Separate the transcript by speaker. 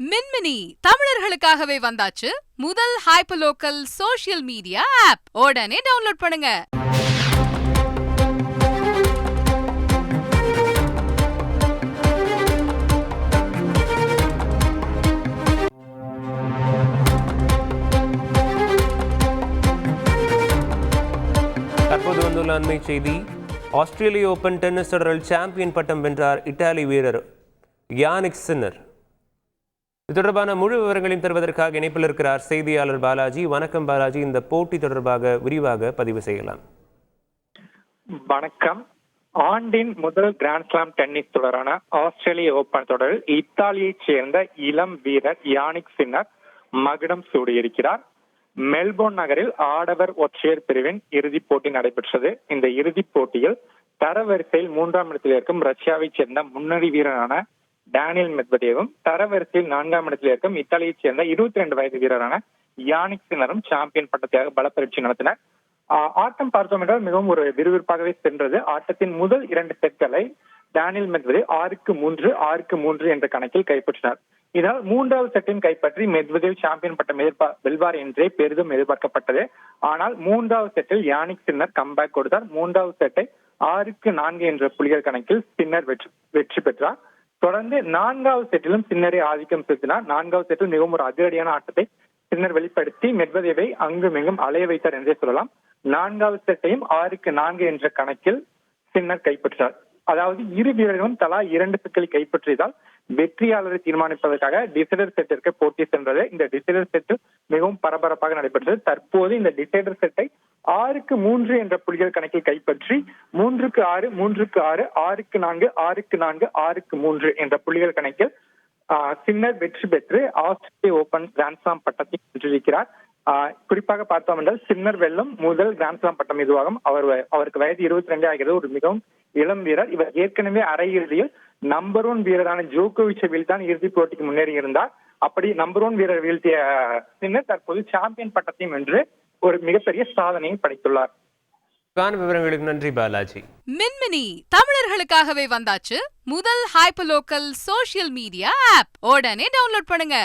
Speaker 1: மின்மினி தமிழர்களுக்காகவே வந்தாச்சு முதல் hyper local social media app. உடனே டவுன்லோட் பண்ணுங்க.
Speaker 2: தற்போது வந்துள்ள அண்மை செய்தி. ஆஸ்திரேலிய ஓபன் டென்னிஸ் தொடரில் சாம்பியன் பட்டம் வென்றார் இத்தாலி வீரர் யானிக் சின்னர். இது தொடர்பான முழு விவரங்களையும் தருவதற்காக இணைப்பில் இருக்கிறார் செய்தியாளர் பாலாஜி. வணக்கம் பாலாஜி, இந்த போட்டி தொடர்பாக விரிவாக பதிவு செய்யலாம்.
Speaker 3: வணக்கம். ஆண்டின் முதல் கிராண்ட்ஸ்லாம் டென்னிஸ் தொடரான ஆஸ்திரேலிய ஓபன் தொடரில் இத்தாலியைச் சேர்ந்த இளம் வீரர் யானிக் சின்னர் மகுடம் சூடியிருக்கிறார். மெல்போர்ன் நகரில் ஆடவர் ஒற்றையர் பிரிவின் இறுதிப் போட்டி நடைபெற்றது. இந்த இறுதிப் போட்டியில் தரவரிசையில் 3ஆம் இடத்தில் இருக்கும் ரஷ்யாவைச் சேர்ந்த முன்னணி வீரரான டேனியல் மெத்வதேவும், தரவரிசையில் 4ஆம் இடத்தில் இருக்கும் இத்தாலியைச் சேர்ந்த 22 வயது வீரரான யானிக் சின்னரும் சாம்பியன் பட்டத்திற்காக பலப்பரீட்சை நடத்தினர். ஆட்டம் பார்த்தோம் என்றால் மிகவும் ஒரு விறுவிறுப்பாகவே சென்றது. ஆட்டத்தின் முதல் 2 செட்களை டேனியல் மெத்வதேவ் 6-3, 6-3 என்ற கணக்கில் கைப்பற்றினார். இதனால் 3வது செட்டையும் கைப்பற்றி மெத்வதேவ் சாம்பியன் பட்டம் வெல்வார் என்றே பெரிதும் எதிர்பார்க்கப்பட்டது. ஆனால் 3வது செட்டில் யானிக் சின்னர் கம்பேக் கொடுத்தார். 3வது செட்டை 6-4 என்ற புள்ளிகள் கணக்கில் சின்னர் வெற்றி பெற்றார். தொடர்ந்து 4வது செட்டிலும் சின்னரை ஆதிக்கம் செலுத்தினார். 4வது செட்டில் மிகவும் ஒரு அதிரடியான ஆட்டத்தை சின்னர் வெளிப்படுத்தி மெத்வதேவை அங்கும் இங்கும் அலைய வைத்தார் என்றே சொல்லலாம். 4வது செட்டையும் 6-4 என்ற கணக்கில் சின்னர் கைப்பற்றார். அதாவது இரு வீரர்களும் தலா 2 செட்களை கைப்பற்றியதால் வெற்றியாளரை தீர்மானிப்பதற்காக டிசைடர் செட்டிற்கு போட்டி சென்றது. இந்த டிசைடர் செட்டு மிகவும் பரபரப்பாக நடைபெற்றது. தற்போது இந்த டிசைடர் செட்டை 6-3 என்ற புள்ளிகள் கணக்கில் கைப்பற்றி 3-6, 3-6, 6-4, 6-4, 6-3 என்ற புள்ளிகள் கணக்கில் சின்னர் வெற்றி பெற்று ஆஸ்திரேலிய ஓபன் கிராண்ட்ஸ்லாம் பட்டத்தை வென்றிருக்கிறார். குறிப்பாக பார்த்தோம் என்றால் சின்னர் வெல்லும் முதல் கிராண்ட்ஸ்லாம் பட்டம் இதுவாகும். அவருக்கு வயது 22 ஆகிறது. ஒரு மிகவும் இளம் வீரர். இவர் ஏற்கனவே அரையிறுதியில் நம்பர் 1 வீரரான ஜோகோவிச்சை வீழ்த்தான் இறுதிப் போட்டிக்கு முன்னேறி இருந்தார். அப்படி நம்பர் 1 வீரர் வீழ்த்திய சின்னர் தற்போது சாம்பியன் பட்டத்தையும் வென்று ஒரு மிகப்பெரிய சாதனையை படைத்துள்ளார்.
Speaker 2: விவரங்களுக்கு நன்றி பாலாஜி.
Speaker 1: மின்மினி தமிழர்களுக்காகவே வந்தாச்சு முதல் hyper local social media app. உடனே டவுன்லோட் பண்ணுங்க.